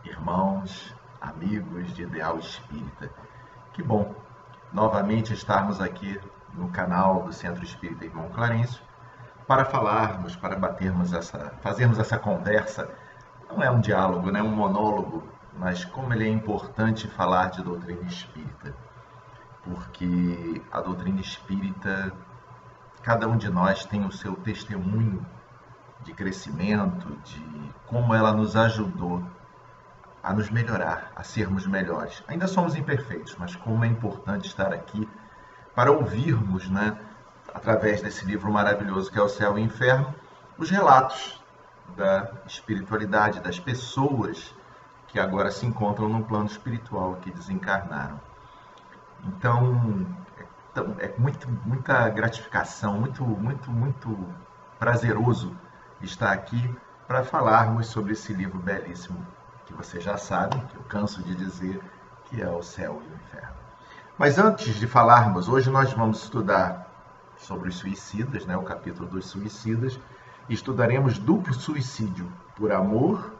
irmãos, amigos de Ideal Espírita. Que bom novamente estarmos aqui no canal do Centro Espírita Irmão Clarencio para falarmos, para fazermos essa conversa. Não é um diálogo, não é um monólogo, mas como ele é importante falar de doutrina espírita, porque a doutrina espírita, cada um de nós tem o seu testemunho de crescimento, de como ela nos ajudou a nos melhorar, a sermos melhores. Ainda somos imperfeitos, mas como é importante estar aqui para ouvirmos, através desse livro maravilhoso que é O Céu e o Inferno, os relatos da espiritualidade, das pessoas que agora se encontram no plano espiritual, que desencarnaram. Então, é muita gratificação, muito prazeroso estar aqui para falarmos sobre esse livro belíssimo, que vocês já sabem, que eu canso de dizer, que é O Céu e o Inferno. Mas antes de falarmos, hoje nós vamos estudar sobre os suicidas, o capítulo dos suicidas, e estudaremos duplo suicídio, por amor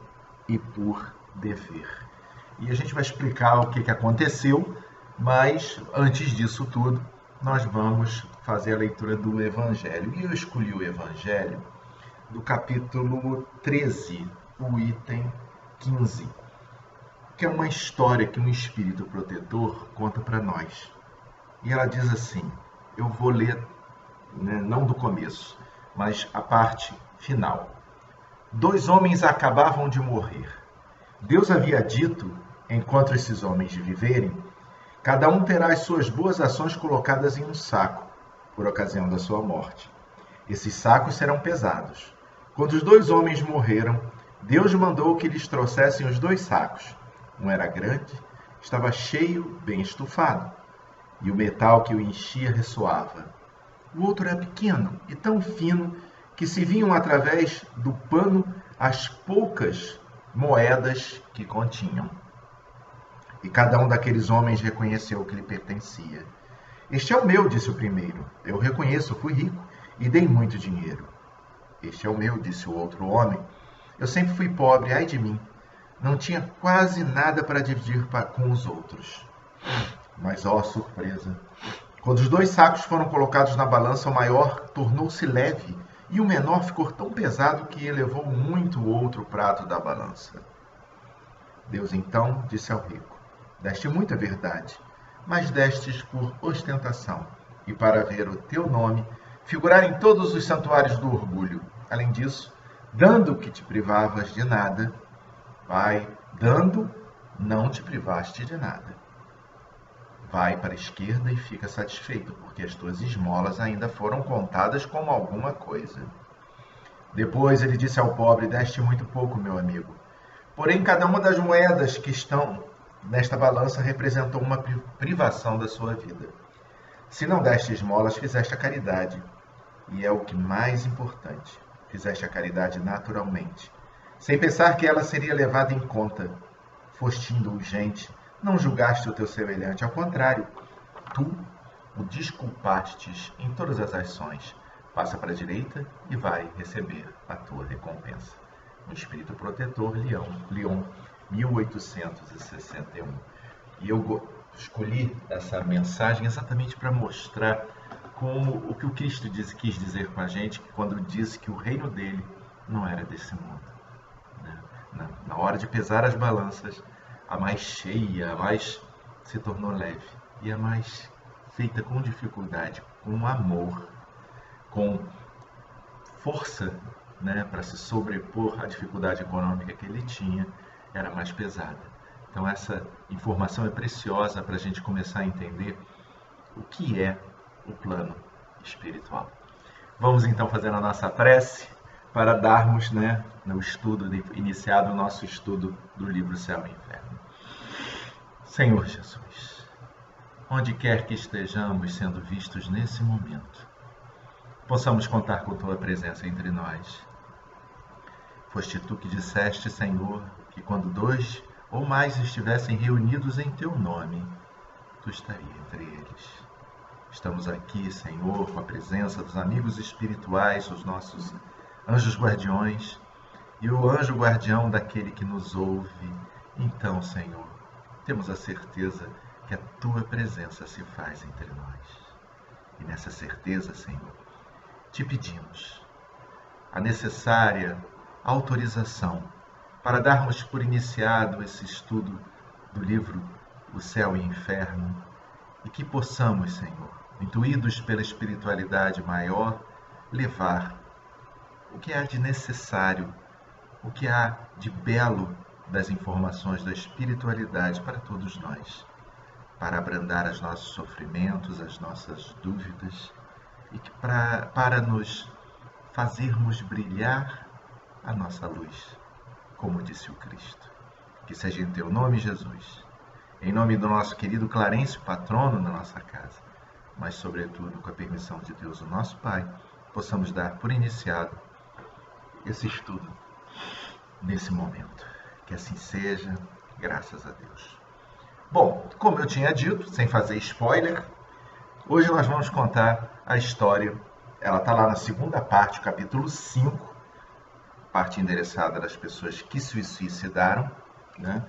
e por dever. E a gente vai explicar o que aconteceu, mas antes disso tudo, nós vamos fazer a leitura do Evangelho. E eu escolhi o Evangelho do capítulo 13, o item 15, que é uma história que um espírito protetor conta para nós. E ela diz assim, eu vou ler, não do começo, mas a parte final. 2 homens acabavam de morrer. Deus havia dito, enquanto esses homens viverem, cada um terá as suas boas ações colocadas em um saco, por ocasião da sua morte. Esses sacos serão pesados. Quando os 2 homens morreram, Deus mandou que lhes trouxessem os 2 sacos. Um era grande, estava cheio, bem estufado, e o metal que o enchia ressoava. O outro era pequeno e tão fino que se viam através do pano as poucas moedas que continham. E cada um daqueles homens reconheceu o que lhe pertencia. Este é o meu, disse o primeiro. Eu reconheço, fui rico e dei muito dinheiro. Este é o meu, disse o outro homem. Eu sempre fui pobre, ai de mim. Não tinha quase nada para dividir com os outros. Mas, ó surpresa! Quando os 2 sacos foram colocados na balança, o maior tornou-se leve e o menor ficou tão pesado que elevou muito o outro prato da balança. Deus então disse ao rico, deste muita verdade, mas destes por ostentação e para ver o teu nome figurar em todos os santuários do orgulho. Além disso, dando que te privavas de nada, vai, dando, não te privaste de nada. Vai para a esquerda e fica satisfeito, porque as tuas esmolas ainda foram contadas como alguma coisa. Depois ele disse ao pobre, deste muito pouco, meu amigo. Porém, cada uma das moedas que estão nesta balança representou uma privação da sua vida. Se não deste esmolas, fizeste a caridade. E é o que mais importante. Fizeste a caridade naturalmente, sem pensar que ela seria levada em conta. Foste indulgente, não julgaste o teu semelhante, ao contrário, tu o desculpastes em todas as ações. Passa para a direita e vai receber a tua recompensa. Um espírito protetor, Lyon, 1861. E eu escolhi essa mensagem exatamente para mostrar como o que o Cristo quis dizer com a gente quando disse que o reino dele não era desse mundo. Na hora de pesar as balanças, a mais cheia, a mais se tornou leve. E a mais feita com dificuldade, com amor, com força, para se sobrepor à dificuldade econômica que ele tinha, era mais pesada. Então essa informação é preciosa para a gente começar a entender o que é o plano espiritual. Vamos então fazer a nossa prece para darmos, no estudo, iniciado o nosso estudo do livro Céu e Inferno. Senhor Jesus, onde quer que estejamos sendo vistos nesse momento, possamos contar com Tua presença entre nós. Foste Tu que disseste, Senhor, que quando 2 ou mais estivessem reunidos em Teu nome, Tu estarias entre eles. Estamos aqui, Senhor, com a presença dos amigos espirituais, os nossos anjos guardiões, e o anjo guardião daquele que nos ouve então, Senhor, temos a certeza que a Tua presença se faz entre nós. E nessa certeza, Senhor, te pedimos a necessária autorização para darmos por iniciado esse estudo do livro O Céu e o Inferno e que possamos, Senhor, intuídos pela espiritualidade maior, levar o que há de necessário, o que há de belo das informações da espiritualidade para todos nós, para abrandar os nossos sofrimentos, as nossas dúvidas e para nos fazermos brilhar a nossa luz, como disse o Cristo. Que seja em teu nome, Jesus, em nome do nosso querido Clarencio, patrono na nossa casa, mas sobretudo com a permissão de Deus, o nosso Pai, possamos dar por iniciado esse estudo nesse momento. Que assim seja, graças a Deus. Bom, como eu tinha dito, sem fazer spoiler, hoje nós vamos contar a história. Ela está lá na segunda parte, capítulo 5, parte endereçada das pessoas que se suicidaram, né?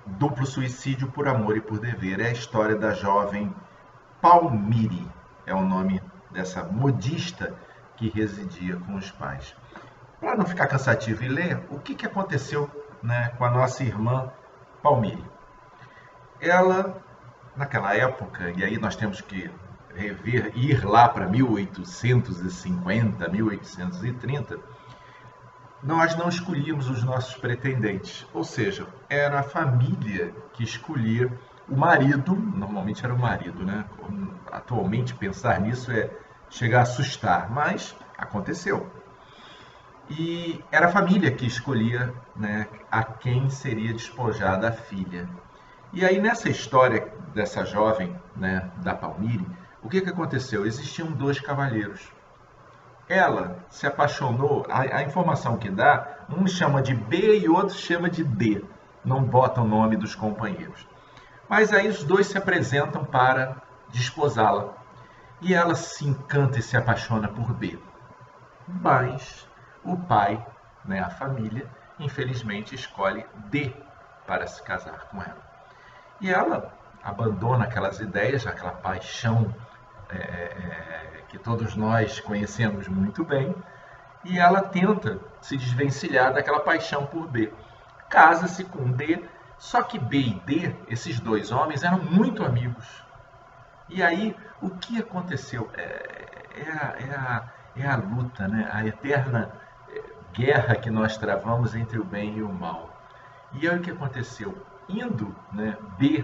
Duplo suicídio por amor e por dever. É a história da jovem Palmiri, é o nome dessa modista que residia com os pais. Para não ficar cansativo e ler, o que aconteceu, né, com a nossa irmã Palmiri? Ela, naquela época, e aí nós temos que ir lá para 1850, 1830, nós não escolhíamos os nossos pretendentes, ou seja, era a família que escolhia o marido, normalmente era o marido, né? Atualmente pensar nisso é chegar a assustar, mas aconteceu. E era a família que escolhia, né, a quem seria despojada a filha. E aí nessa história dessa jovem, né, da Palmiri, o que aconteceu? Existiam dois cavalheiros. Ela se apaixonou, a informação que dá, um chama de B e outro chama de D, não bota o nome dos companheiros. Mas aí os dois se apresentam para desposá-la. E ela se encanta e se apaixona por B. Mas o pai, né, a família, infelizmente escolhe D para se casar com ela. E ela abandona aquelas ideias, aquela paixão que todos nós conhecemos muito bem, e ela tenta se desvencilhar daquela paixão por B. Casa-se com D, só que B e D, esses dois homens, eram muito amigos. E aí, o que aconteceu? É a luta, né? A eterna guerra que nós travamos entre o bem e o mal. E aí o que aconteceu? Indo, né, B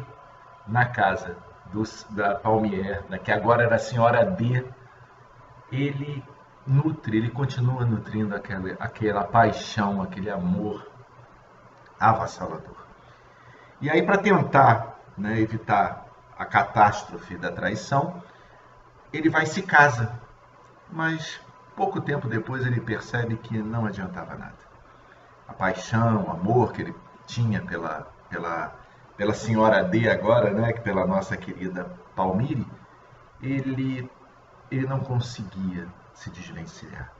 na casa da Palmier, né, que agora era a senhora D, ele continua nutrindo aquela paixão, aquele amor avassalador. E aí, para tentar, né, evitar a catástrofe da traição, ele vai e se casa. Mas pouco tempo depois ele percebe que não adiantava nada. A paixão, o amor que ele tinha pela senhora D agora, né, pela nossa querida Palmiri, ele não conseguia se desvencilhar.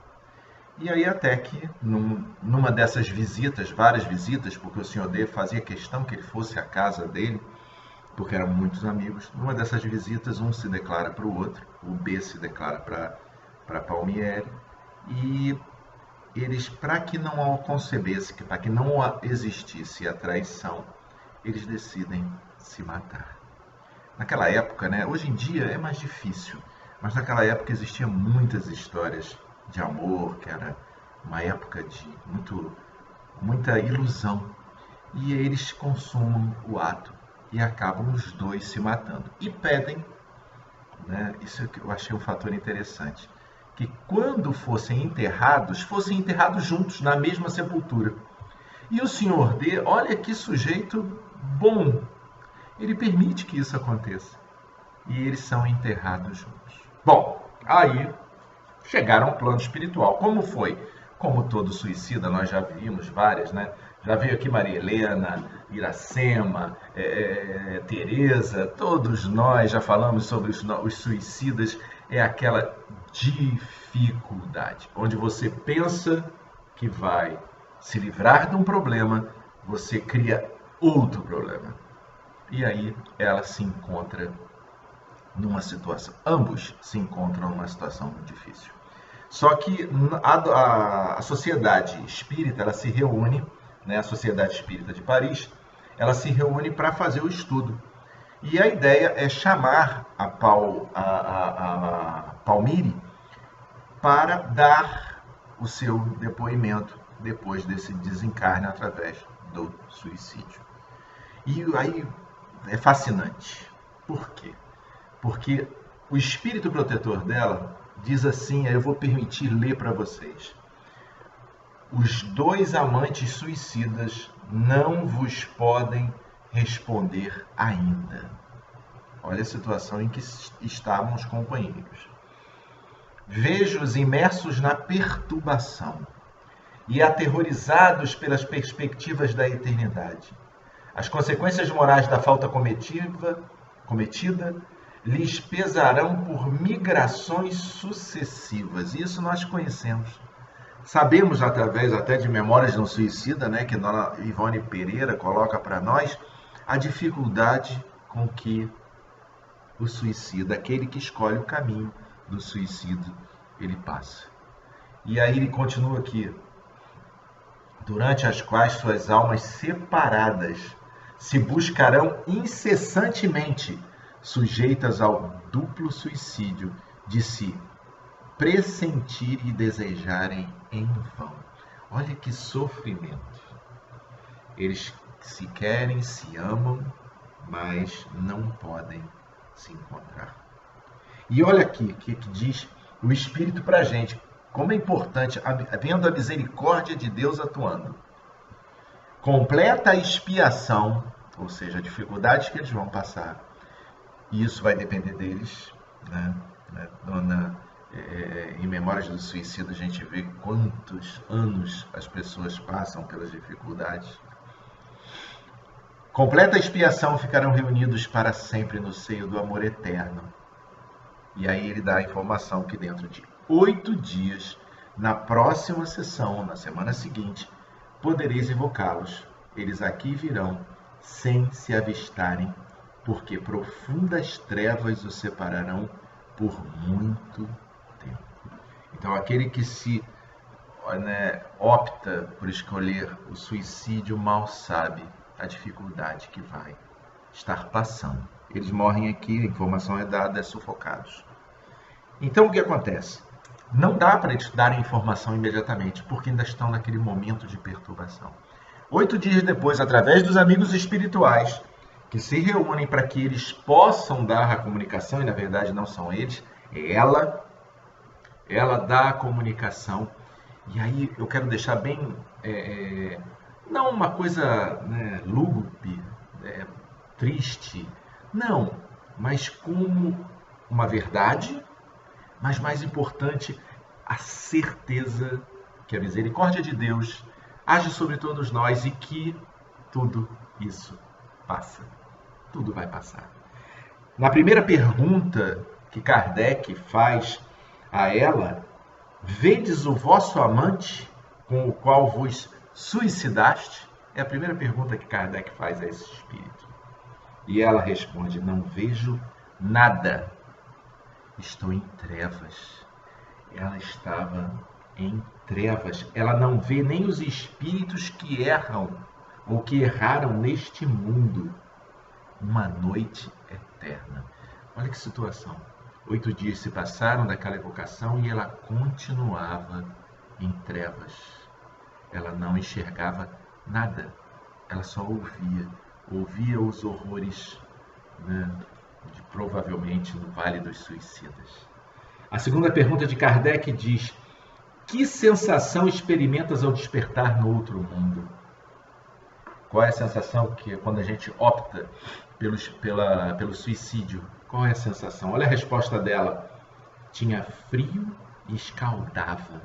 E aí até que, numa dessas visitas, várias visitas, porque o senhor D fazia questão que ele fosse à casa dele, porque eram muitos amigos, numa dessas visitas um se declara para o outro, o B se declara para Palmieri, e eles, para que não concebesse, para que não existisse a traição, eles decidem se matar. Naquela época, né, hoje em dia é mais difícil, mas naquela época existiam muitas histórias de amor, que era uma época de muita ilusão. E eles consumam o ato e acabam os dois se matando. E pedem, né, isso eu achei um fator interessante, que quando fossem enterrados juntos na mesma sepultura. E o senhor D, olha que sujeito bom, ele permite que isso aconteça. E eles são enterrados juntos. Bom, aí chegaram ao plano espiritual. Como foi? Como todo suicida, nós já vimos várias, né? Já veio aqui Maria Helena, Iracema, Tereza, todos nós já falamos sobre os suicidas. É aquela dificuldade, onde você pensa que vai se livrar de um problema, você cria outro problema. E aí ela se encontra numa situação, ambos se encontram numa situação muito difícil. Só que a sociedade espírita, ela se reúne, né, a Sociedade Espírita de Paris, ela se reúne para fazer o estudo. E a ideia é chamar a Palmiri para dar o seu depoimento depois desse desencarne através do suicídio. E aí é fascinante. Por quê? Porque o espírito protetor dela diz assim, eu vou permitir ler para vocês. Os dois amantes suicidas não vos podem responder ainda. Olha a situação em que estavam os companheiros. Vejo-os imersos na perturbação e aterrorizados pelas perspectivas da eternidade. As consequências morais da falta cometida lhes pesarão por migrações sucessivas. Isso nós conhecemos. Sabemos através até de Memórias de um Suicida, né, que Dona Ivone Pereira coloca para nós, a dificuldade com que o suicida, aquele que escolhe o caminho do suicídio, ele passa. E aí ele continua aqui, durante as quais suas almas separadas se buscarão incessantemente, sujeitas ao duplo suicídio de se pressentir e desejarem em vão. Olha que sofrimento. Eles se querem, se amam, mas não podem se encontrar. E olha aqui o que diz o Espírito para a gente. Como é importante, vendo a misericórdia de Deus atuando. Completa expiação, ou seja, a dificuldade que eles vão passar. E isso vai depender deles, né? Em Memórias do Suicídio a gente vê quantos anos as pessoas passam pelas dificuldades. Completa expiação, ficarão reunidos para sempre no seio do amor eterno. E aí ele dá a informação que dentro de 8 dias, na próxima sessão, na semana seguinte, podereis invocá-los. Eles aqui virão sem se avistarem, porque profundas trevas os separarão por muito tempo. Então, aquele que se opta por escolher o suicídio mal sabe a dificuldade que vai estar passando. Eles morrem aqui, a informação é dada, sufocados. Então, o que acontece? Não dá para eles darem informação imediatamente, porque ainda estão naquele momento de perturbação. 8 dias depois, através dos amigos espirituais, que se reúnem para que eles possam dar a comunicação, e na verdade não são eles, é ela dá a comunicação. E aí eu quero deixar bem, não uma coisa lúgubre, triste, não, mas como uma verdade, mas mais importante, a certeza que a misericórdia de Deus age sobre todos nós e que tudo isso passa. Tudo vai passar. Na primeira pergunta que Kardec faz a ela, vedes o vosso amante com o qual vos suicidaste? É a primeira pergunta que Kardec faz a esse espírito. E ela responde, não vejo nada. Estou em trevas. Ela estava em trevas. Ela não vê nem os espíritos que erram ou que erraram neste mundo. Uma noite eterna. Olha que situação. 8 dias se passaram daquela evocação e ela continuava em trevas. Ela não enxergava nada. Ela só ouvia os horrores, provavelmente no Vale dos Suicidas. A segunda pergunta de Kardec diz, que sensação experimentas ao despertar no outro mundo? Qual é a sensação que quando a gente opta pelo suicídio? Qual é a sensação? Olha a resposta dela. Tinha frio e escaldava.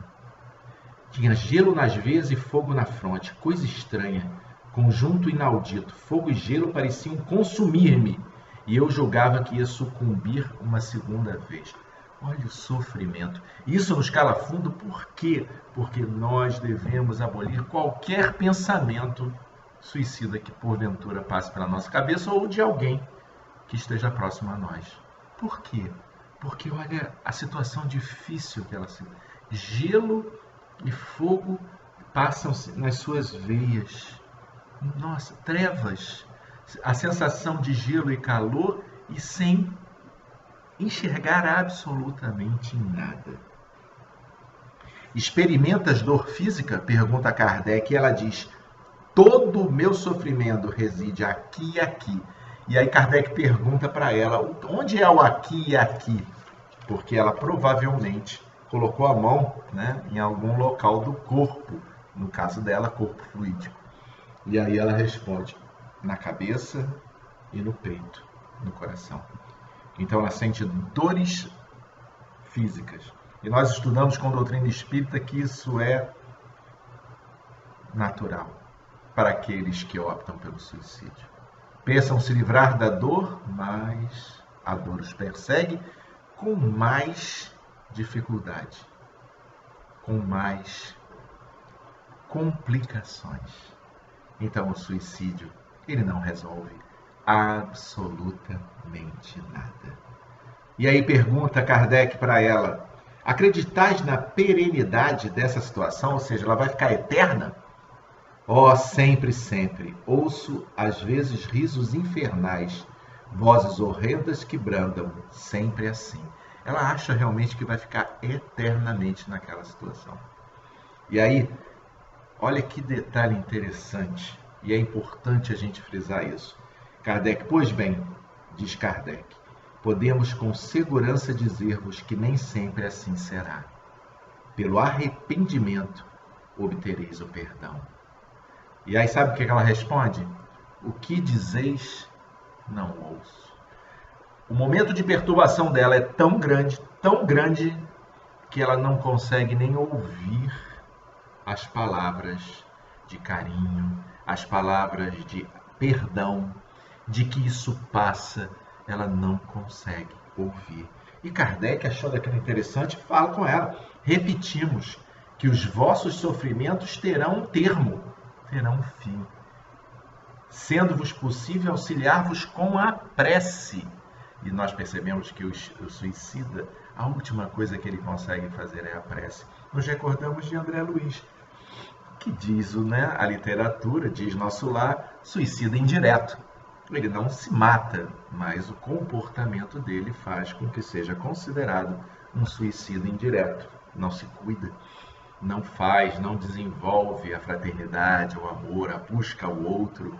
Tinha gelo nas veias e fogo na fronte. Coisa estranha. Conjunto inaudito. Fogo e gelo pareciam consumir-me. E eu julgava que ia sucumbir uma segunda vez. Olha o sofrimento. Isso nos cala fundo por quê? Porque nós devemos abolir qualquer pensamento suicida que porventura passe pela nossa cabeça ou de alguém que esteja próximo a nós. Por quê? Porque olha a situação difícil que ela se... Gelo e fogo passam nas suas veias. Nossa, trevas. A sensação de gelo e calor e sem enxergar absolutamente nada. Experimentas dor física? Pergunta Kardec, e ela diz: todo o meu sofrimento reside aqui e aqui. E aí Kardec pergunta para ela, onde é o aqui e aqui? Porque ela provavelmente colocou a mão, né, em algum local do corpo, no caso dela, corpo fluídico. E aí ela responde, na cabeça e no peito, no coração. Então ela sente dores físicas. E nós estudamos com doutrina espírita que isso é natural para aqueles que optam pelo suicídio. Pensam se livrar da dor, mas a dor os persegue com mais dificuldade, com mais complicações. Então o suicídio, ele não resolve absolutamente nada. E aí pergunta Kardec para ela, acreditais na perenidade dessa situação? Ou seja, ela vai ficar eterna? Oh, sempre, sempre. Ouço, às vezes, risos infernais, vozes horrendas que brandam, sempre assim. Ela acha realmente que vai ficar eternamente naquela situação. E aí, olha que detalhe interessante, e é importante a gente frisar isso. Kardec, pois bem, diz Kardec, podemos com segurança dizer-vos que nem sempre assim será. Pelo arrependimento obtereis o perdão. E aí sabe o que ela responde? O que dizeis, não ouço. O momento de perturbação dela é tão grande, que ela não consegue nem ouvir as palavras de carinho, as palavras de perdão, de que isso passa, ela não consegue ouvir. E Kardec, achando aquilo interessante, fala com ela. Repetimos que os vossos sofrimentos terão um termo, terão um fim, sendo-vos possível auxiliar-vos com a prece. E nós percebemos que o suicida, a última coisa que ele consegue fazer é a prece. Nos recordamos de André Luiz, que diz, a literatura, diz nosso lar, suicida indireto. Ele não se mata, mas o comportamento dele faz com que seja considerado um suicida indireto. Não se cuida, não faz, não desenvolve a fraternidade, o amor, a busca ao outro.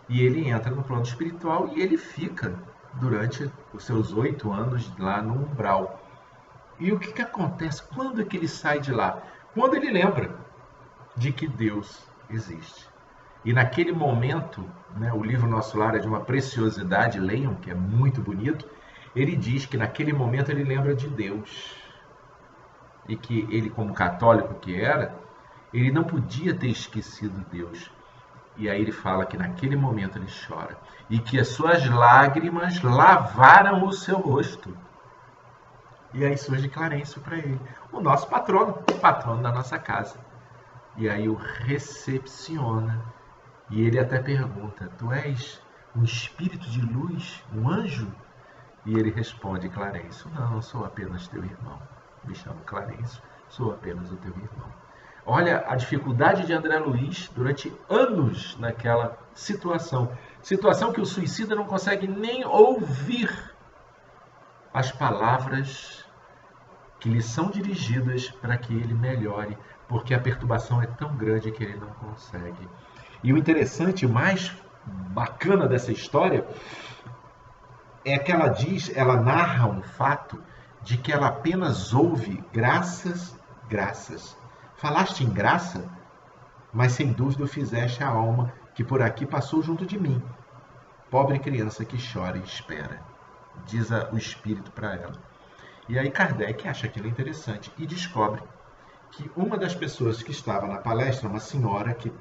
E ele entra no plano espiritual e ele fica durante os seus 8 anos lá no umbral. E o que acontece? Quando é que ele sai de lá? Quando ele lembra de que Deus existe. E naquele momento, o livro Nosso Lar é de uma preciosidade, leiam, que é muito bonito, ele diz que naquele momento ele lembra de Deus. E que ele, como católico que era, ele não podia ter esquecido Deus. E aí ele fala que naquele momento ele chora. E que as suas lágrimas lavaram o seu rosto. E aí surge Clarencio para ele, o nosso patrono, o patrono da nossa casa. E aí o recepciona. E ele até pergunta, tu és um espírito de luz, um anjo? E ele responde, Clarencio, não, eu sou apenas teu irmão. Me chamo Clarencio, sou apenas o teu irmão. Olha a dificuldade de André Luiz durante anos naquela situação. Situação que o suicida não consegue nem ouvir as palavras que lhe são dirigidas para que ele melhore, porque a perturbação é tão grande que ele não consegue. E o interessante, o mais bacana dessa história, é que ela narra um fato de que ela apenas ouve graças. Falaste em graça, mas sem dúvida o fizeste a alma que por aqui passou junto de mim. Pobre criança que chora e espera, diz o espírito para ela. E aí Kardec acha aquilo interessante e descobre que uma das pessoas que estava na palestra, uma senhora que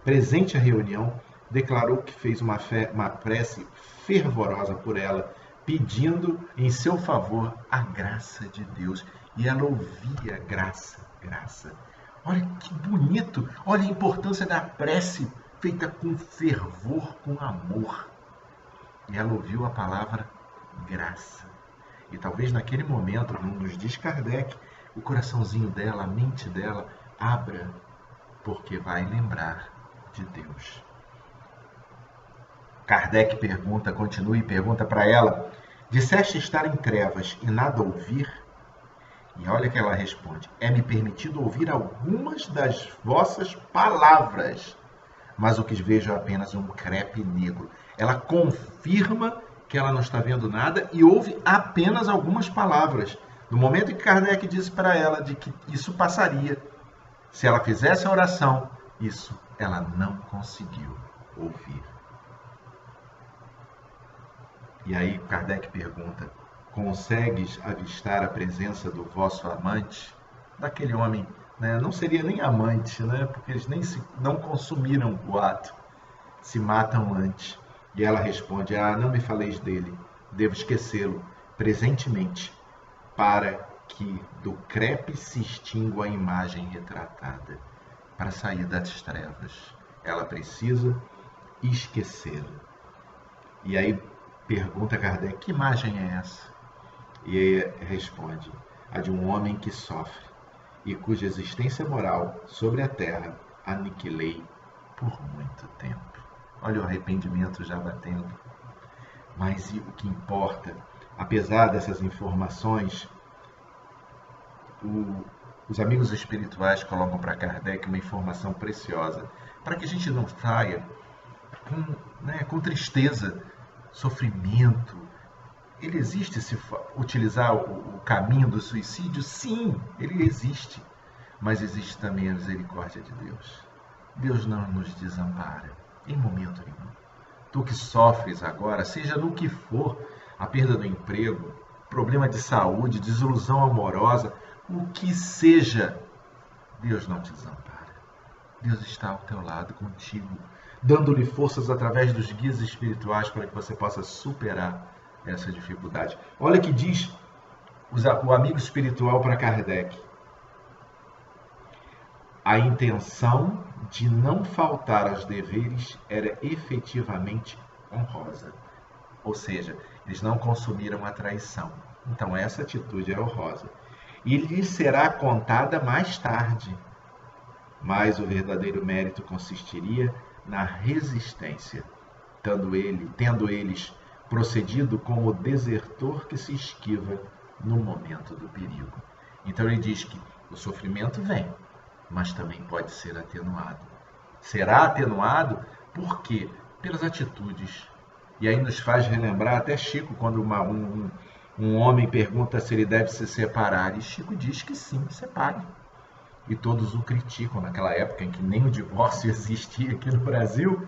presente à reunião, declarou que fez uma prece fervorosa por ela, pedindo em seu favor a graça de Deus. E ela ouvia graça. Olha que bonito, olha a importância da prece feita com fervor, com amor. E ela ouviu a palavra graça. E talvez naquele momento, nos diz Kardec, o coraçãozinho dela, a mente dela, abra, porque vai lembrar de Deus. Kardec pergunta, continua e pergunta para ela: disseste estar em trevas e nada ouvir? E olha que ela responde: é-me permitido ouvir algumas das vossas palavras, mas o que vejo é apenas um crepe negro. Ela confirma que ela não está vendo nada e ouve apenas algumas palavras. No momento em que Kardec disse para ela de que isso passaria, se ela fizesse a oração, isso ela não conseguiu ouvir. E aí Kardec pergunta: consegues avistar a presença do vosso amante? Daquele homem, né? Não seria nem amante, né? Porque eles não consumiram o ato, se matam antes. E ela responde: não me faleis dele, devo esquecê-lo presentemente, para que do crepe se extingua a imagem retratada. Para sair das trevas, ela precisa esquecê-lo. E aí pergunta Kardec: que imagem é essa? E ele responde: a de um homem que sofre e cuja existência moral sobre a terra aniquilei por muito tempo. Olha o arrependimento já batendo. Mas o que importa, apesar dessas informações, os amigos espirituais colocam para Kardec uma informação preciosa, para que a gente não saia com tristeza, sofrimento. Ele existe se utilizar o caminho do suicídio? Sim, ele existe. Mas existe também a misericórdia de Deus. Deus não nos desampara, em momento nenhum. Tu que sofres agora, seja no que for, a perda do emprego, problema de saúde, desilusão amorosa, o que seja, Deus não te desampara. Deus está ao teu lado, contigo, dando-lhe forças através dos guias espirituais para que você possa superar essa dificuldade. Olha o que diz o amigo espiritual para Kardec: a intenção de não faltar aos deveres era efetivamente honrosa. Ou seja, eles não consumiram a traição. Então essa atitude é honrosa. E lhe será contada mais tarde. Mas o verdadeiro mérito consistiria na resistência, tendo eles procedido como o desertor que se esquiva no momento do perigo. Então ele diz que o sofrimento vem, mas também pode ser atenuado. Será atenuado por quê? Pelas atitudes. E aí nos faz relembrar até Chico, quando um homem pergunta se ele deve se separar, e Chico diz que sim, separe. E todos o criticam naquela época em que nem o divórcio existia aqui no Brasil.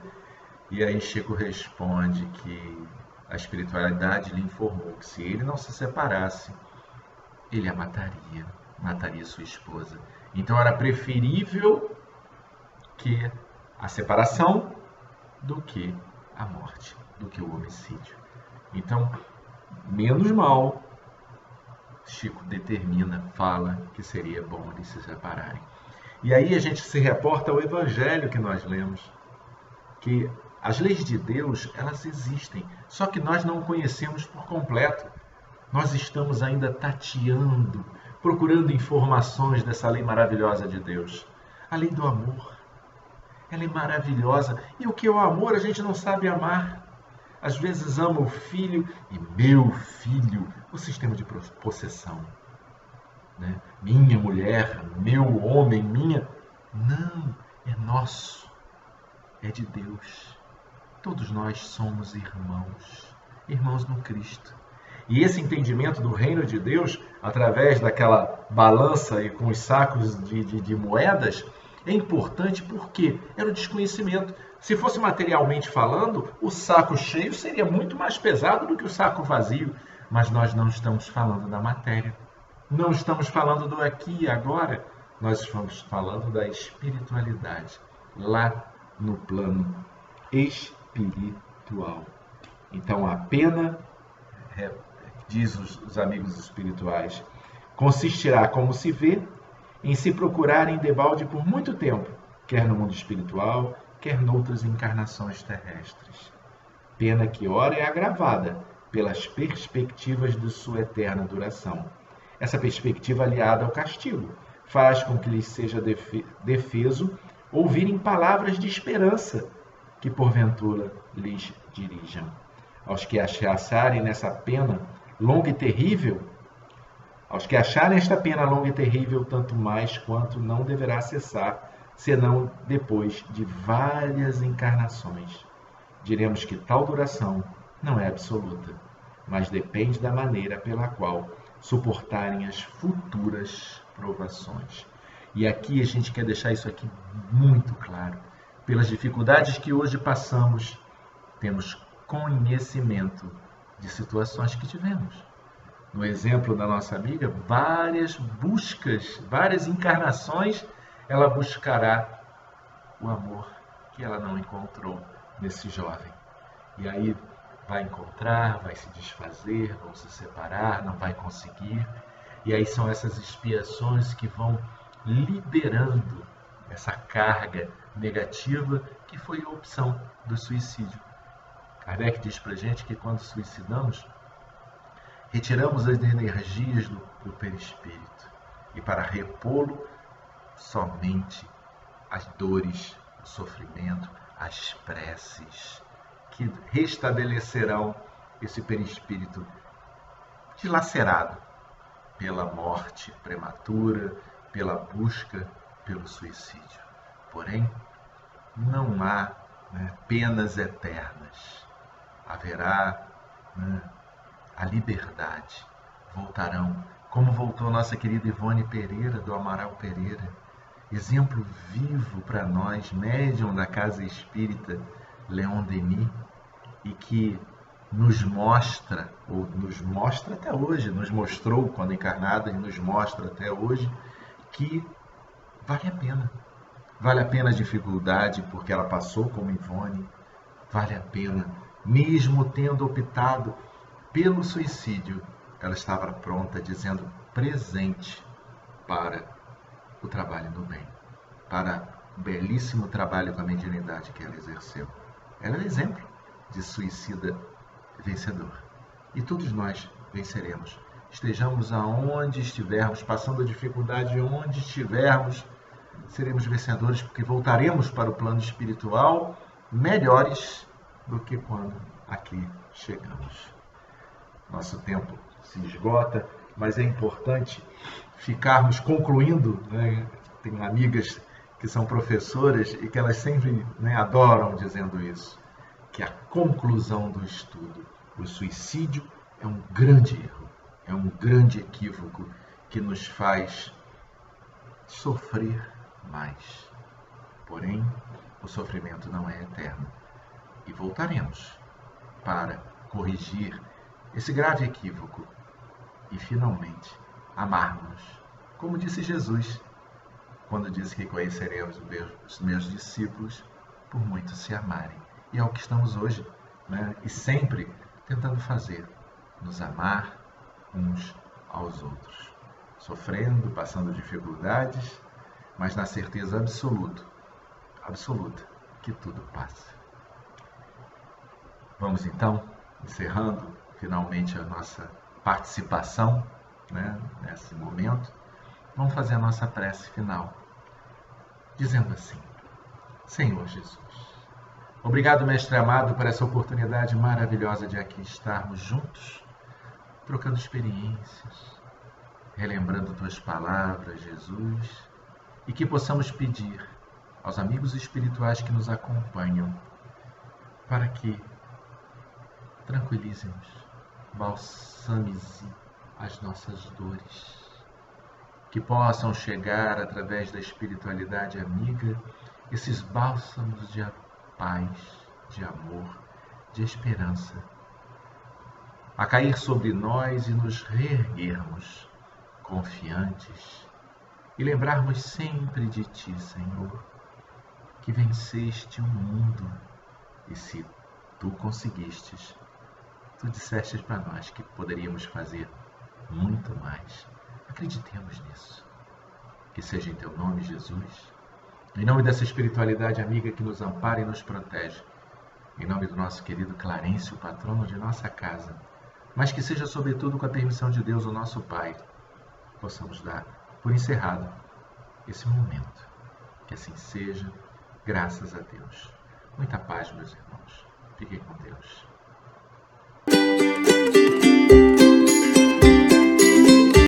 E aí Chico responde que a espiritualidade lhe informou que se ele não se separasse, ele a mataria sua esposa. Então era preferível que a separação do que a morte, do que o homicídio. Então, menos mal, Chico determina, fala que seria bom eles se separarem. E aí a gente se reporta ao Evangelho que nós lemos, que as leis de Deus, elas existem, só que nós não conhecemos por completo. Nós estamos ainda tateando, procurando informações dessa lei maravilhosa de Deus. A lei do amor. Ela é maravilhosa. E o que é o amor? A gente não sabe amar. Às vezes ama o filho e meu filho, o sistema de possessão. Né? Minha mulher, meu homem, minha. Não, é nosso. É de Deus. Todos nós somos irmãos. Irmãos no Cristo. E esse entendimento do reino de Deus, através daquela balança e com os sacos de moedas, é importante porque era o desconhecimento. Se fosse materialmente falando, o saco cheio seria muito mais pesado do que o saco vazio. Mas nós não estamos falando da matéria. Não estamos falando do aqui e agora. Nós estamos falando da espiritualidade, lá no plano espiritual. Então a pena, diz os amigos espirituais, consistirá, como se vê, em se procurarem debalde por muito tempo, quer no mundo espiritual, quer noutras encarnações terrestres. Pena que ora é agravada pelas perspectivas de sua eterna duração. Essa perspectiva, aliada ao castigo, faz com que lhes seja defeso ouvirem palavras de esperança que porventura lhes dirijam. Aos que acharem nessa pena longa e terrível, aos que acharem esta pena longa e terrível, tanto mais quanto não deverá cessar, senão depois de várias encarnações. Diremos que tal duração não é absoluta, mas depende da maneira pela qual suportarem as futuras provações. E aqui a gente quer deixar isso aqui muito claro. Pelas dificuldades que hoje passamos, temos conhecimento de situações que tivemos. No exemplo da nossa amiga, várias buscas, várias encarnações, ela buscará o amor que ela não encontrou nesse jovem. E aí vai encontrar, vai se desfazer, vão se separar, não vai conseguir. E aí são essas expiações que vão liberando essa carga negativa que foi a opção do suicídio. Kardec diz pra gente que quando suicidamos, retiramos as energias do perispírito e para repô-lo somente as dores, o sofrimento, as preces que restabelecerão esse perispírito dilacerado pela morte prematura, pela busca, pelo suicídio. Porém, não há penas eternas. Haverá a liberdade. Voltarão, como voltou nossa querida Ivone Pereira, do Amaral Pereira, exemplo vivo para nós, médium da Casa Espírita Leon Denis, e que nos mostra, ou nos mostra até hoje, nos mostrou quando encarnada e nos mostra até hoje, que vale a pena. Vale a pena a dificuldade, porque ela passou como Ivone, vale a pena, mesmo tendo optado pelo suicídio, ela estava pronta, dizendo presente para o trabalho do bem, para o belíssimo trabalho com a mediunidade que ela exerceu. Ela é um exemplo de suicida vencedor. E todos nós venceremos. Estejamos aonde estivermos, passando a dificuldade onde estivermos, seremos vencedores, porque voltaremos para o plano espiritual melhores do que quando aqui chegamos. Nosso tempo se esgota, mas é importante ficarmos concluindo, Tenho amigas que são professoras e que elas sempre adoram dizendo isso, que a conclusão do estudo, o suicídio é um grande erro, é um grande equívoco que nos faz sofrer mais. Porém, o sofrimento não é eterno e voltaremos para corrigir esse grave equívoco e finalmente amarmos, como disse Jesus, quando disse que conheceremos os meus discípulos por muito se amarem. E é o que estamos hoje, e sempre tentando fazer, nos amar uns aos outros, sofrendo, passando dificuldades, mas na certeza absoluta, que tudo passa. Vamos então, encerrando finalmente a nossa participação, nesse momento, vamos fazer a nossa prece final, dizendo assim: Senhor Jesus, obrigado, Mestre amado, por essa oportunidade maravilhosa de aqui estarmos juntos, trocando experiências, relembrando Tuas palavras, Jesus, e que possamos pedir aos amigos espirituais que nos acompanham para que tranquilizem-nos, balsamize as nossas dores, que possam chegar através da espiritualidade amiga esses bálsamos de paz, de amor, de esperança, a cair sobre nós e nos reerguermos confiantes e lembrarmos sempre de Ti, Senhor, que venceste o mundo e se Tu conseguistes, Tu disseste para nós que poderíamos fazer muito mais. Acreditemos nisso. Que seja em Teu nome, Jesus, Em nome dessa espiritualidade amiga que nos ampara e nos protege, em nome do nosso querido Clarencio, patrono de nossa casa, mas que seja sobretudo com a permissão de Deus, o nosso Pai, possamos dar por encerrado esse momento. Que assim seja, graças a Deus. Muita paz, meus irmãos. Fiquem com Deus.